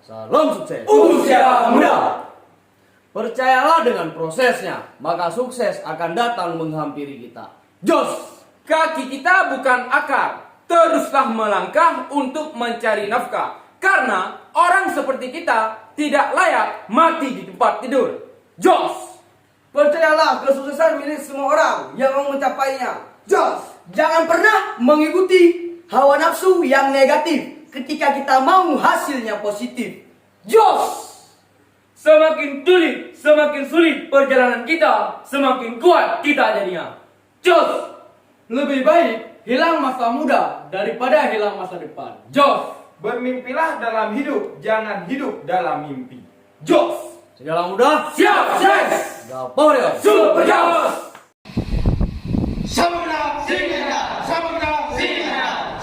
Salam sukses. Usia muda. Percayalah dengan prosesnya, maka sukses akan datang menghampiri kita. Jos! Kaki kita bukan akar. Teruslah melangkah untuk mencari nafkah. Karena orang seperti kita tidak layak mati di tempat tidur. Jos! Percayalah kesuksesan milik semua orang yang mau mencapainya. Jos! Jangan pernah mengikuti hawa nafsu yang negatif ketika kita mau hasilnya positif. Jos! Semakin sulit perjalanan kita, semakin kuat kita jadinya. Jos! Lebih baik hilang masa muda daripada hilang masa depan. Jos! Bermimpilah dalam hidup, jangan hidup dalam mimpi. Jos! Segala mudah, Siap, Jos! Gaporio. Super Jos! Sama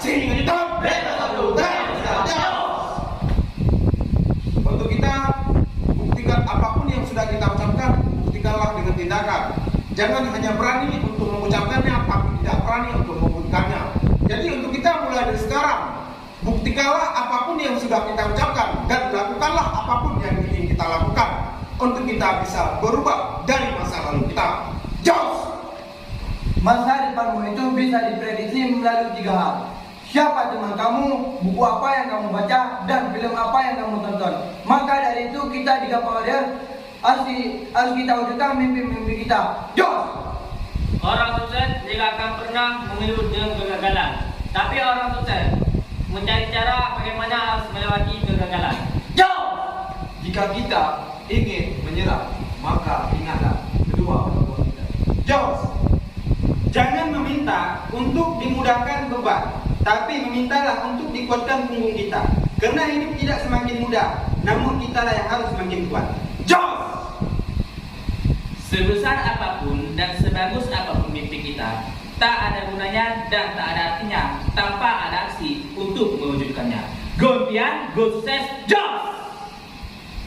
sini top, beta satu, untuk kita buktikan apapun yang sudah kita ucapkan, buktikanlah dengan tindakan. Jangan hanya berani untuk mengucapkannya, tapi tidak berani untuk membuktikannya. Jadi untuk kita mulai dari sekarang, buktikanlah apapun yang sudah kita ucapkan dan lakukanlah apapun yang ingin kita lakukan untuk kita bisa berubah dari masa lalu kita. Jos! Masa depanmu itu bisa diprediksi melalui 3 hal. Siapa teman kamu, buku apa yang kamu baca, dan film apa yang kamu tonton. Maka dari itu kita di Gaporio harus kita wujudkan mimpi-mimpi kita. Jos! Orang sukses tidak akan pernah mengeluh dengan kegagalan. Tapi orang sukses mencari cara bagaimana harus melewati kegagalan. Jos! Jika kita ingin menyerah, maka ingatlah kedua orang tua kita. Jos! Jangan meminta untuk dimudahkan beban, tapi memintalah untuk dikuatkan punggung kita. Karena hidup tidak semakin mudah, namun kita lah yang harus semakin kuat. Jos! Sebesar apapun dan sebagus apapun mimpi kita, tak ada gunanya dan tak ada artinya tanpa ada aksi untuk mewujudkannya. Go impian, go sukses, Jos!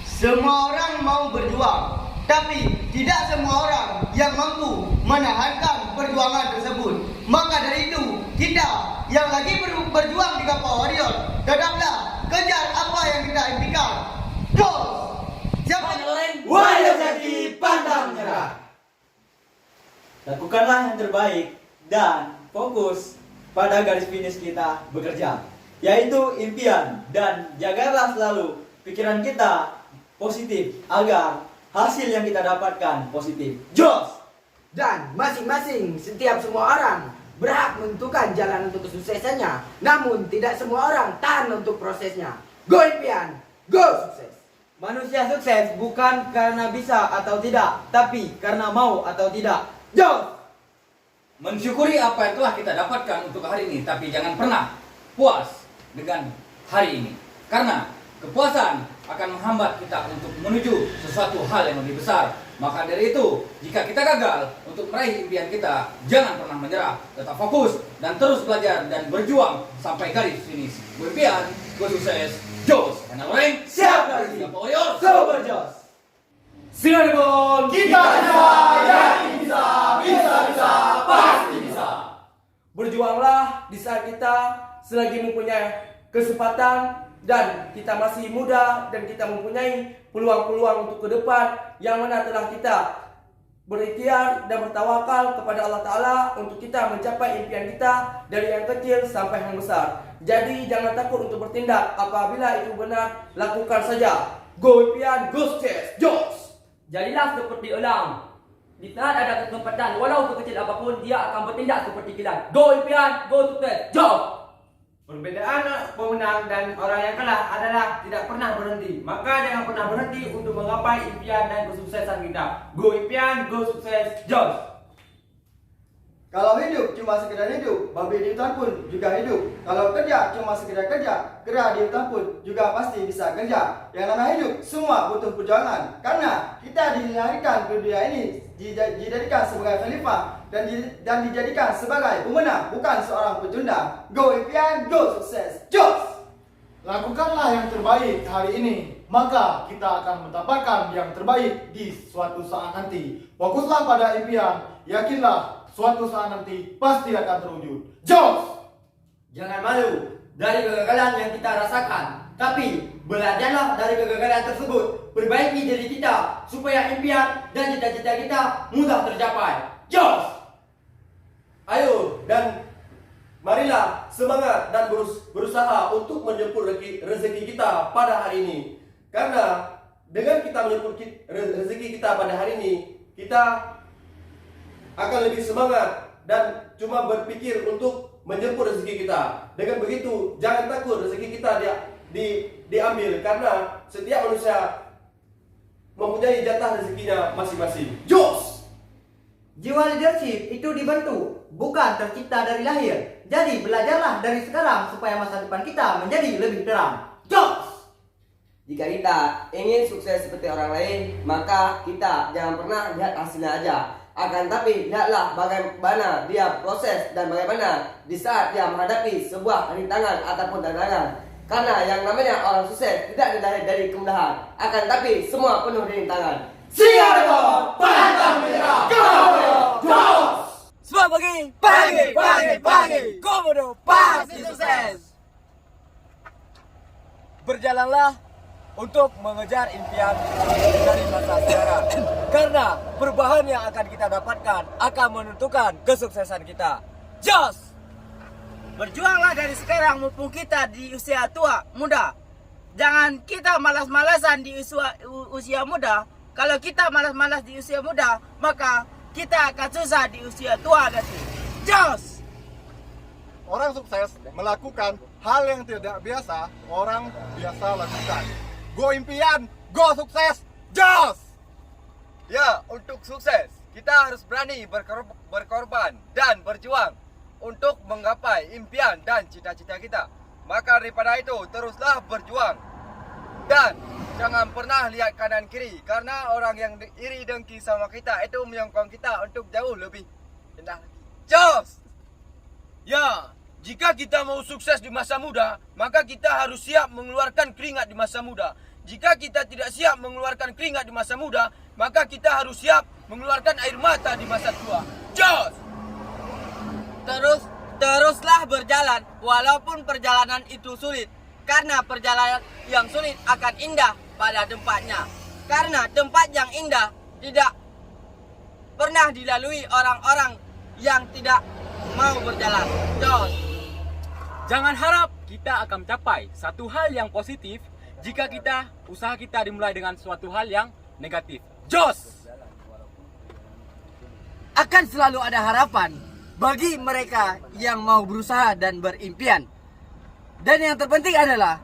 Semua orang mau berjuang, tapi tidak semua orang yang mampu menahankan perjuangan tersebut. Maka dari itu, kita yang lagi berjuang di Gaporio, tetaplah kejar apa yang kita impikan. Jos! Siapa yang lain? Wayo jadi pantang menyerah. Lakukanlah yang terbaik dan fokus pada garis finish kita bekerja, yaitu impian, dan jagalah selalu pikiran kita positif agar hasil yang kita dapatkan positif. Jos! Dan masing-masing setiap semua orang berhak menentukan jalan untuk kesuksesannya. Namun tidak semua orang tahan untuk prosesnya. Go impian, go sukses. Manusia sukses bukan karena bisa atau tidak, tapi karena mau atau tidak. Jos! Mensyukuri apa yang telah kita dapatkan untuk hari ini, tapi jangan pernah puas dengan hari ini. Karena kepuasan akan menghambat kita untuk menuju sesuatu hal yang lebih besar. Maka dari itu, jika kita gagal untuk meraih impian kita, jangan pernah menyerah. Tetap fokus dan terus belajar dan berjuang sampai garis finish. Berimpian, gue sukses, Jos! Karena orang Siap lagi. Gaporio, Super Jos! Sinaribon, Kita bisa, yakin bisa, bisa, pasti bisa. Berjuanglah di saat kita selagi mempunyai kesempatan dan kita masih muda dan kita mempunyai peluang-peluang untuk ke depan yang mana telah kita berikhtiar dan bertawakal kepada Allah Ta'ala untuk kita mencapai impian kita dari yang kecil sampai yang besar. Jadi jangan takut untuk bertindak, apabila itu benar lakukan saja. Go impian, go sukses, Jos! Jadilah seperti elang. Di saat ada kesempatan, walau sekecil apapun, dia akan bertindak seperti kilat. Go impian, go sukses, Jos! Perbedaan pemenang dan orang yang kalah adalah tidak pernah berhenti. Maka jangan pernah berhenti untuk menggapai impian dan kesuksesan kita. Go impian, go sukses, Jos! Kalau hidup cuma sekedar hidup, babi di hutan pun juga hidup. Kalau kerja cuma sekedar kerja, kera di hutan pun juga pasti bisa kerja. Yang namanya hidup semua butuh perjuangan. Karena kita dilahirkan ke dunia ini dijadikan sebagai khalifah dan dijadikan sebagai pemenang, bukan seorang pecundang. Go impian, go sukses, Jos! Lakukanlah yang terbaik hari ini, maka kita akan mendapatkan yang terbaik di suatu saat nanti. Fokuslah pada impian, yakinlah suatu saat nanti pasti akan terwujud. Jos! Jangan malu dari kegagalan yang kita rasakan. Tapi belajarlah dari kegagalan tersebut. Perbaiki diri kita supaya impian dan cita-cita kita mudah tercapai. Jos! Ayo dan marilah semangat dan berusaha untuk menjemput rezeki kita pada hari ini. Karena dengan kita menjemput rezeki kita pada hari ini, kita akan lebih semangat dan cuma berpikir untuk menjemput rezeki kita. Dengan begitu, jangan takut rezeki kita diambil, karena setiap manusia mempunyai jatah rezekinya masing-masing. Jos! Jiwa leadership itu dibentuk, bukan tercipta dari lahir. Jadi belajarlah dari sekarang supaya masa depan kita menjadi lebih terang. Jos! Jika kita ingin sukses seperti orang lain, maka kita jangan pernah lihat hasilnya aja. Akan tapi lihatlah bagaimana dia proses dan bagaimana di saat dia menghadapi sebuah rintangan ataupun tantangan. Karena yang namanya orang sukses tidak dilahir dari kemudahan, akan tapi semua penuh rintangan. Siap, pantang menyerah, Jos! Semangat pagi, komodo pasti sukses. Berjalanlah untuk mengejar impian dari masa sekarang. Karena perubahan yang akan kita dapatkan akan menentukan kesuksesan kita. Jos! Berjuanglah dari sekarang mumpung kita di usia tua, muda. Jangan kita malas-malasan di usia muda. Kalau kita malas-malas di usia muda, maka kita akan susah di usia tua nanti. Jos! Orang sukses melakukan hal yang tidak biasa orang biasa lakukan. Go impian, go sukses, jos! Ya, untuk sukses, kita harus berani berkorban dan berjuang untuk menggapai impian dan cita-cita kita. Maka daripada itu, teruslah berjuang. Dan jangan pernah lihat kanan kiri, karena orang yang iri dengki sama kita itu menyokong kita untuk jauh lebih indah. Jos! Ya, jika kita mau sukses di masa muda, maka kita harus siap mengeluarkan keringat di masa muda. Jika kita tidak siap mengeluarkan keringat di masa muda, maka kita harus siap mengeluarkan air mata di masa tua. Jos! Teruslah berjalan walaupun perjalanan itu sulit. Karena perjalanan yang sulit akan indah pada tempatnya. Karena tempat yang indah tidak pernah dilalui orang-orang yang tidak mau berjalan. Jos! Jangan harap kita akan mencapai satu hal yang positif jika usaha kita dimulai dengan suatu hal yang negatif. Jos! Akan selalu ada harapan bagi mereka yang mau berusaha dan berimpian. Dan yang terpenting adalah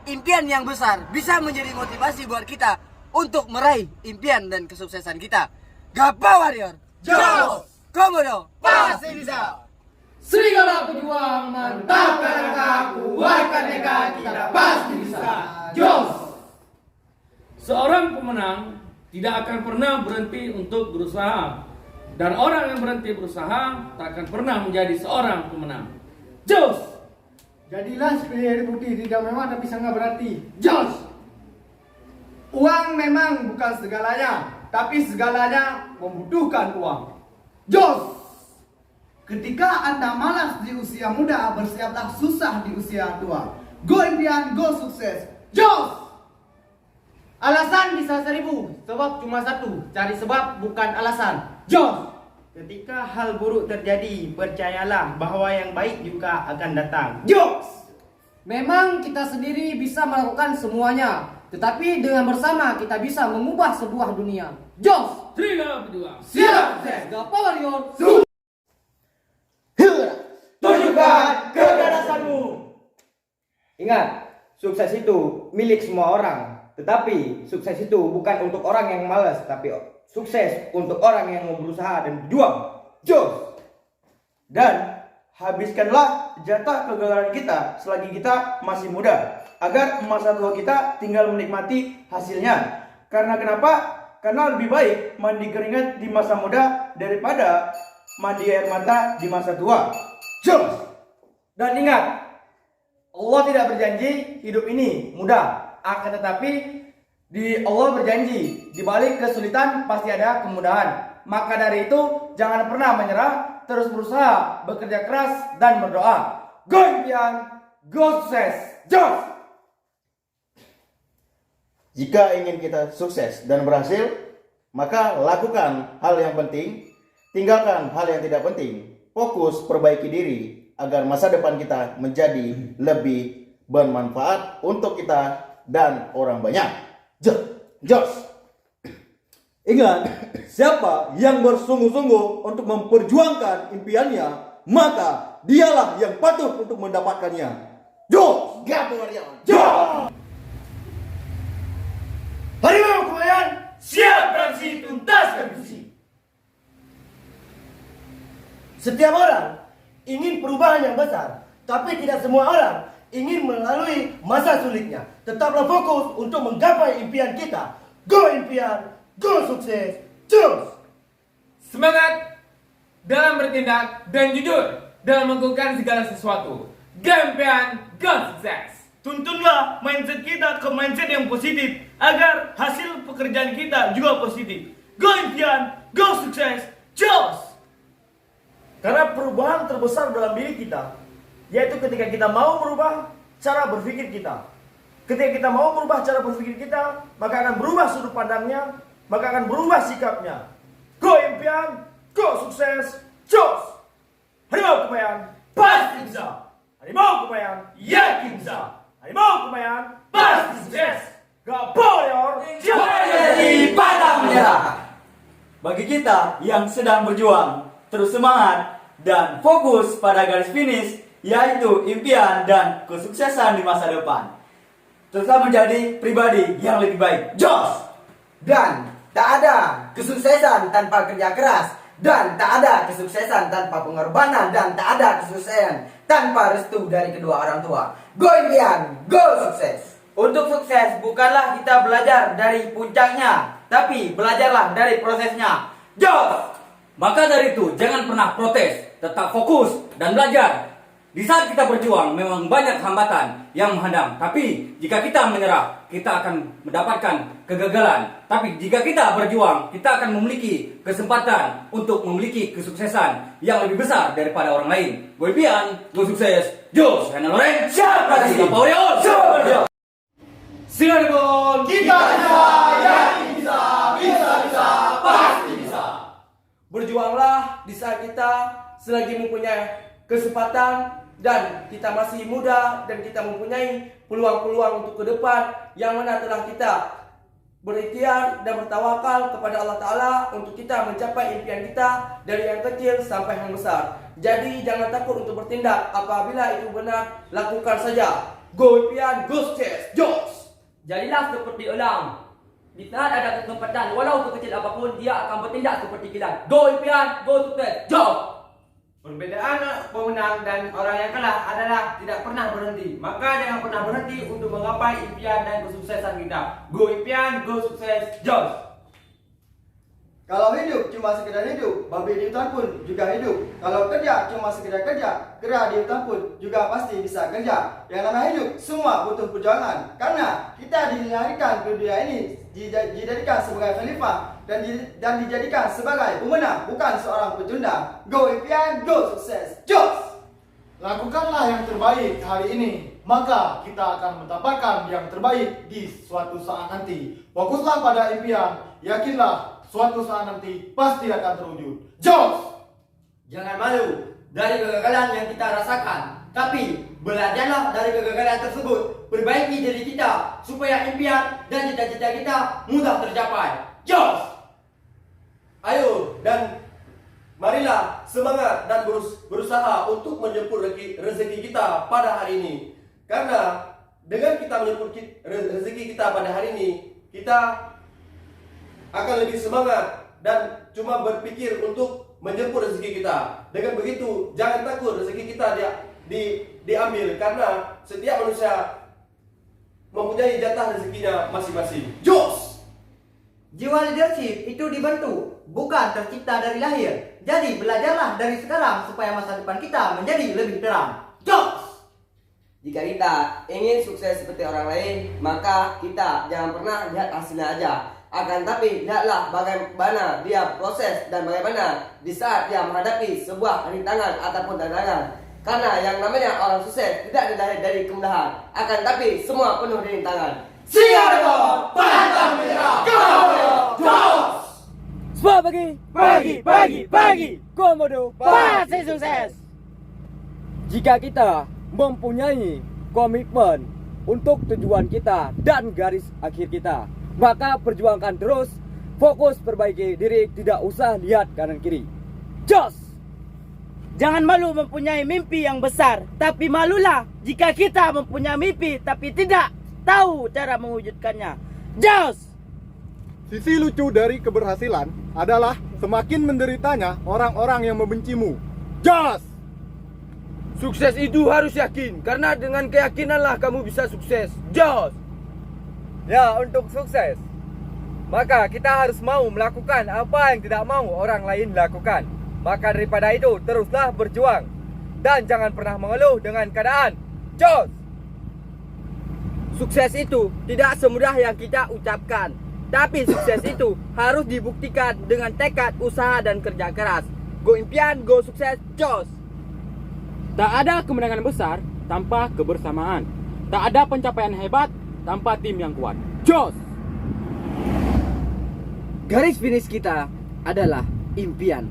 impian yang besar bisa menjadi motivasi buat kita untuk meraih impian dan kesuksesan kita. Gapa Warrior! Jos! Komodo! Pasti bisa! Serigala pejuang, mantapkan angka, kuatkan mereka, kita pasti bisa. Jos! Seorang pemenang tidak akan pernah berhenti untuk berusaha. Dan orang yang berhenti berusaha tak akan pernah menjadi seorang pemenang. Jos! Jadilah seperti air putih, tidak mewah tapi sangat berarti. Jos! Uang memang bukan segalanya, tapi segalanya membutuhkan uang. Jos! Ketika Anda malas di usia muda, bersiaplah susah di usia tua. Go impian, go sukses. Jos! Alasan bisa 1000, sebab cuma satu. Cari sebab bukan alasan. Jos! Ketika hal buruk terjadi, percayalah bahwa yang baik juga akan datang. Jos! Memang kita sendiri bisa melakukan semuanya, tetapi dengan bersama kita bisa mengubah sebuah dunia. Jos! Serigala berdua. Siap! Gapa Warrior! Tunjukkan keganasanmu. Ingat, sukses itu milik semua orang. Tetapi sukses itu bukan untuk orang yang malas, tapi sukses untuk orang yang mau berusaha dan berjuang. Jos! Dan habiskanlah jatah kegagalan kita selagi kita masih muda, agar masa tua kita tinggal menikmati hasilnya. Karena kenapa? Karena lebih baik mandi keringat di masa muda daripada mandi air mata di masa tua. Jos! Dan ingat, Allah tidak berjanji hidup ini mudah, akan tetapi Allah berjanji di balik kesulitan pasti ada kemudahan. Maka dari itu jangan pernah menyerah, terus berusaha, bekerja keras dan berdoa. Go impian, go sukses. Jos! Jika ingin kita sukses dan berhasil, maka lakukan hal yang penting, tinggalkan hal yang tidak penting. Fokus perbaiki diri agar masa depan kita menjadi lebih bermanfaat untuk kita dan orang banyak. Jos. Ingat, siapa yang bersungguh-sungguh untuk memperjuangkan impiannya, maka dialah yang patut untuk mendapatkannya. Jos. Jos. Harimau Kumayan, siap beraksi tuntaskan misi. Setiap orang ingin perubahan yang besar, tapi tidak semua orang ingin melalui masa sulitnya. Tetaplah fokus untuk menggapai impian kita. Go impian, go sukses, jos! Semangat dalam bertindak dan jujur dalam melakukan segala sesuatu. Go impian, go sukses. Tuntunlah mindset kita ke mindset yang positif agar hasil pekerjaan kita juga positif. Go impian, go sukses, jos! Karena perubahan terbesar dalam diri kita yaitu ketika kita mau merubah cara berpikir kita. Ketika kita mau merubah cara berpikir kita, maka akan berubah sudut pandangnya, maka akan berubah sikapnya. Go impian, go sukses, jos! Harimau Kumayan pasti bisa. Harimau Kumayan yakin bisa. Harimau Kumayan pasti sukses. Gapolior Jadi padang menyerah. Bagi kita yang sedang berjuang, terus semangat dan fokus pada garis finish, yaitu impian dan kesuksesan di masa depan. Tetap menjadi pribadi yang lebih baik. Jos! Dan tak ada kesuksesan tanpa kerja keras, dan tak ada kesuksesan tanpa pengorbanan, dan tak ada kesuksesan tanpa restu dari kedua orang tua. Go impian, go sukses. Untuk sukses bukanlah kita belajar dari puncaknya, tapi belajarlah dari prosesnya. Jos! Maka dari itu jangan pernah protes, tetap fokus dan belajar. Di saat kita berjuang memang banyak hambatan yang menghadang, tapi jika kita menyerah, kita akan mendapatkan kegagalan. Tapi jika kita berjuang, kita akan memiliki kesempatan untuk memiliki kesuksesan yang lebih besar daripada orang lain. Gue impian, gue sukses. Jos, Hana Loren, siapa sih? Power Silakan kita yakin bisa, pasti bisa. Berjuanglah di saat kita selagi mempunyai kesempatan dan kita masih muda dan kita mempunyai peluang-peluang untuk ke depan yang mana telah kita berikhtiar dan bertawakal kepada Allah Ta'ala untuk kita mencapai impian kita dari yang kecil sampai yang besar. Jadi jangan takut untuk bertindak, apabila itu benar lakukan saja. Go impian, go sukses, jos! Jadilah seperti elang. Di saat ada kesempatan, walau sekecil apapun, dia akan bertindak seperti kilat. Go impian, go sukses, jos! Perbedaan pemenang dan orang yang kalah adalah tidak pernah berhenti. Maka jangan pernah berhenti untuk menggapai impian dan kesuksesan kita. Go impian, go sukses, jos! Kalau hidup cuma sekedar hidup, babi di hutan pun juga hidup. Kalau kerja cuma sekedar kerja, kera di hutan pun juga pasti bisa kerja. Yang namanya hidup semua butuh perjuangan. Karena kita dilahirkan ke dunia ini dijadikan sebagai khalifah dan dijadikan sebagai pemenang, bukan seorang pecundang. Go impian, go sukses, jos! Lakukanlah yang terbaik hari ini, maka kita akan mendapatkan yang terbaik di suatu saat nanti. Fokuslah pada impian, yakinlah suatu saat nanti pasti akan terwujud. Jos! Jangan malu dari kegagalan yang kita rasakan, tapi belajarlah dari kegagalan tersebut. Perbaiki diri kita supaya impian dan cita-cita kita mudah tercapai. Jos! Ayo dan marilah semangat dan berusaha untuk menjemput rezeki kita pada hari ini. Karena dengan kita menjemput rezeki kita pada hari ini, kita akan lebih semangat dan cuma berpikir untuk menjemput rezeki kita. Dengan begitu, jangan takut rezeki kita diambil, karena setiap manusia mempunyai jatah rezekinya masing-masing. Jos! Jiwa leadership itu dibentuk, bukan tercipta dari lahir. Jadi belajarlah dari sekarang supaya masa depan kita menjadi lebih terang. Jos! Jika kita ingin sukses seperti orang lain, maka kita jangan pernah lihat hasilnya aja. Akan tapi lihatlah bagaimana dia proses dan bagaimana di saat dia menghadapi sebuah rintangan ataupun tantangan. Karena yang namanya orang sukses tidak dilahir dari kemudahan, akan tapi semua penuh rintangan. Cirebon pantang menyerah. Jos. Semua bagi. Komodo pasti sukses. Jika kita mempunyai komitmen untuk tujuan kita dan garis akhir kita, maka perjuangkan terus, fokus perbaiki diri, tidak usah lihat kanan kiri. Jos! Jangan malu mempunyai mimpi yang besar, tapi malulah jika kita mempunyai mimpi tapi tidak tahu cara mewujudkannya. Jos! Sisi lucu dari keberhasilan adalah semakin menderitanya orang-orang yang membencimu. Jos! Sukses itu harus yakin, karena dengan keyakinanlah kamu bisa sukses. Jos. Ya, untuk sukses, maka kita harus mau melakukan apa yang tidak mau orang lain lakukan. Maka daripada itu, teruslah berjuang dan jangan pernah mengeluh dengan keadaan. Jos! Sukses itu tidak semudah yang kita ucapkan, tapi sukses itu harus dibuktikan dengan tekad, usaha, dan kerja keras. Go impian, go sukses, jos! Tak ada kemenangan besar tanpa kebersamaan. Tak ada pencapaian hebat tanpa tim yang kuat. Jos! Garis finish kita adalah impian.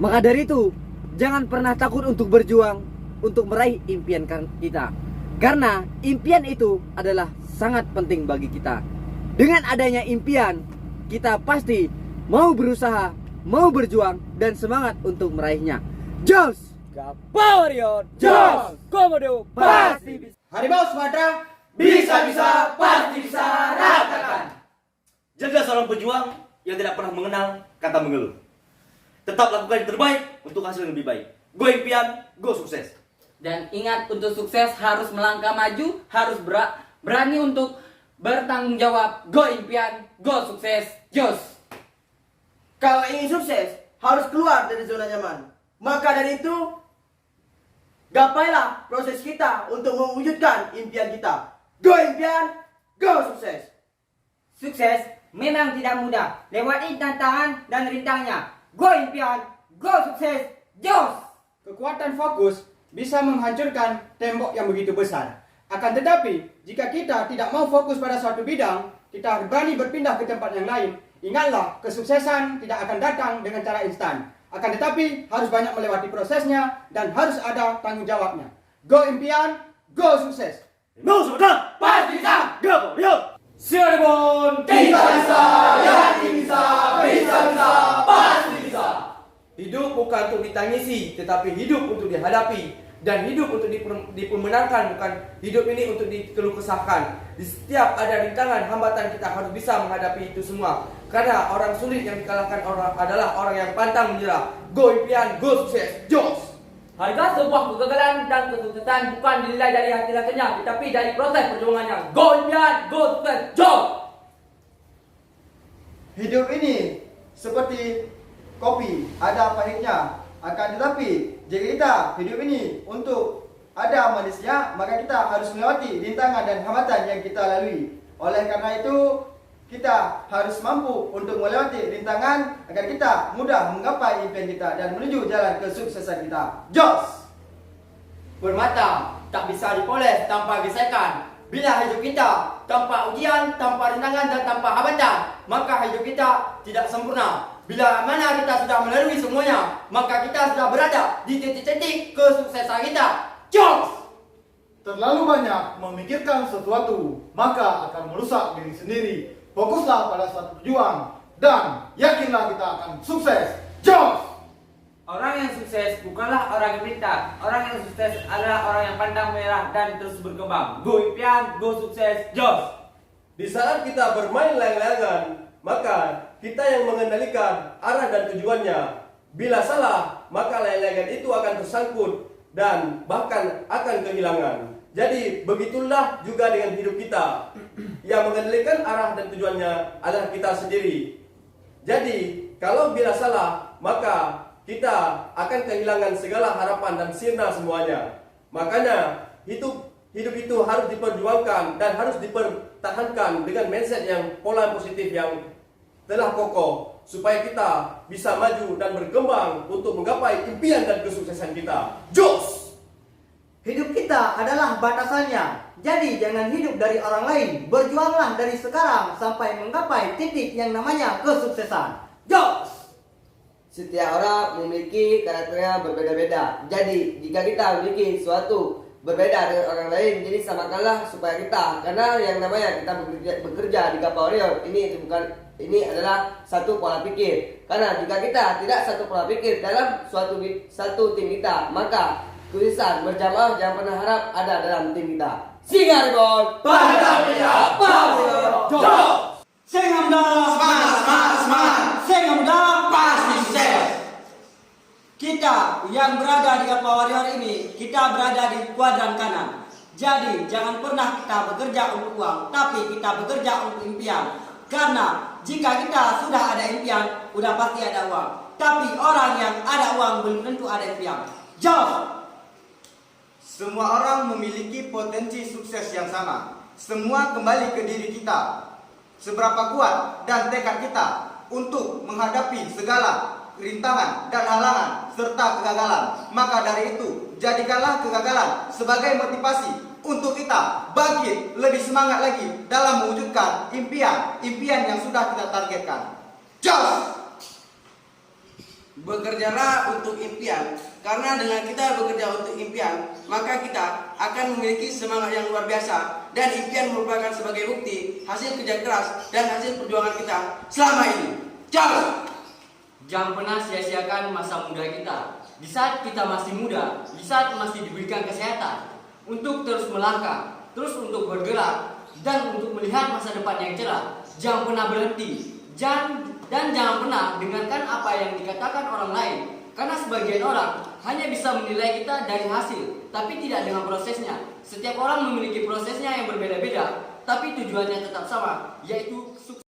Maka dari itu, jangan pernah takut untuk berjuang untuk meraih impian kita. Karena impian itu adalah sangat penting bagi kita. Dengan adanya impian, kita pasti mau berusaha, mau berjuang, dan semangat untuk meraihnya. Jos! Warrior! Jos! Komodo pasti bisa! Harimau Sumatera Bisa, pasti bisa, ratakan. Jadilah seorang pejuang yang tidak pernah mengenal kata mengeluh. Tetap lakukan yang terbaik untuk hasil yang lebih baik. Go impian, go sukses. Dan ingat, untuk sukses harus melangkah maju, harus berani untuk bertanggung jawab. Go impian, go sukses, jos! Kalau ingin sukses, harus keluar dari zona nyaman. Maka dari itu, gapailah proses kita untuk mewujudkan impian kita. Go impian, go sukses. Sukses memang tidak mudah. Lewati tantangan dan rintangnya. Go impian, go sukses, jos! Kekuatan fokus bisa menghancurkan tembok yang begitu besar. Akan tetapi, jika kita tidak mau fokus pada suatu bidang, kita harus berani berpindah ke tempat yang lain. Ingatlah, kesuksesan tidak akan datang dengan cara instan. Akan tetapi, harus banyak melewati prosesnya dan harus ada tanggung jawabnya. Go impian, go sukses. Mau sebentar, pasti bisa. Go, yo. Cirebon kita bisa, yakin bisa, pasti bisa. Hidup bukan untuk ditangisi, tetapi hidup untuk dihadapi. Dan hidup untuk dipemenangkan, bukan hidup ini untuk dikeluh kesahkan. Di setiap ada rintangan, hambatan, kita harus bisa menghadapi itu semua. Karena orang sulit yang dikalahkan adalah orang yang pantang menyerah. Go impian, go sukses, jos! Harga sebuah kegagalan dan kesuksesan bukan dinilai dari hasil-hasilnya, tetapi dari proses perjuangannya. Go impian, go sukses, jos! Hidup ini seperti kopi, ada pahitnya. Akan tetapi, jika kita hidup ini untuk ada manisnya, maka kita harus melewati rintangan dan hambatan yang kita lalui. Oleh karena itu, kita harus mampu untuk melewati rintangan agar kita mudah menggapai impian kita dan menuju jalan kesuksesan kita. Jos! Permata tak bisa dipoles tanpa gesekan. Bila hidup kita tanpa ujian, tanpa rintangan dan tanpa hambatan, maka hidup kita tidak sempurna. Bila mana kita sudah melalui semuanya, maka kita sudah berada di titik-titik kesuksesan kita. Jos! Terlalu banyak memikirkan sesuatu, maka akan merusak diri sendiri. Fokuslah pada suatu tujuan dan yakinlah kita akan sukses. Jos! Orang yang sukses bukanlah orang yang pintar. Orang yang sukses adalah orang yang pantang menyerah dan terus berkembang. Go impian, go sukses, jos! Di saat kita bermain layang-layangan, maka kita yang mengendalikan arah dan tujuannya. Bila salah, maka layang-layangan itu akan tersangkut dan bahkan akan kehilangan. Jadi begitulah juga dengan hidup kita. Yang mengendalikan arah dan tujuannya adalah kita sendiri. Jadi kalau bila salah, maka kita akan kehilangan segala harapan dan sirna semuanya. Makanya hidup itu harus diperjuangkan dan harus dipertahankan dengan mindset yang pola positif yang telah kokoh, supaya kita bisa maju dan berkembang untuk menggapai impian dan kesuksesan kita. Jos! Hidup kita adalah batasannya. Jadi jangan hidup dari orang lain. Berjuanglah dari sekarang sampai menggapai titik yang namanya kesuksesan. Jos! Setiap orang memiliki karakternya berbeda-beda. Jadi jika kita memiliki suatu berbeda dengan orang lain, jadi samakanlah supaya kita, karena yang namanya kita bekerja di Kapal Warrior ini adalah satu pola pikir. Karena jika kita tidak satu pola pikir dalam satu tim kita, maka kesuksesan berjamaah jangan pernah harap ada dalam tim kita. Singargon pada Jos! Sengamda! Semangat. Sengamda! Pasti sukses. Kita yang berada di Kapal Warrior ini, kita berada di kuadran kanan. Jadi jangan pernah kita bekerja untuk uang, tapi kita bekerja untuk impian. Karena jika kita sudah ada impian, udah pasti ada uang. Tapi orang yang ada uang belum tentu ada impian. Jos! Semua orang memiliki potensi sukses yang sama. Semua kembali ke diri kita. Seberapa kuat dan tekad kita untuk menghadapi segala rintangan dan halangan serta kegagalan. Maka dari itu, jadikanlah kegagalan sebagai motivasi untuk kita bangkit lebih semangat lagi dalam mewujudkan impian yang sudah kita targetkan. Jos! Bekerjalah untuk impian, karena dengan kita bekerja untuk impian, maka kita akan memiliki semangat yang luar biasa, dan impian merupakan sebagai bukti hasil kerja keras dan hasil perjuangan kita selama ini. Jos! Jangan pernah sia-siakan masa muda kita. Di saat kita masih muda, di saat masih diberikan kesehatan untuk terus melangkah, terus untuk bergerak, dan untuk melihat masa depan yang cerah. Jangan pernah berhenti, dan jangan pernah dengarkan apa yang dikatakan orang lain. Karena sebagian orang hanya bisa menilai kita dari hasil, tapi tidak dengan prosesnya. Setiap orang memiliki prosesnya yang berbeda-beda, tapi tujuannya tetap sama, yaitu sukses.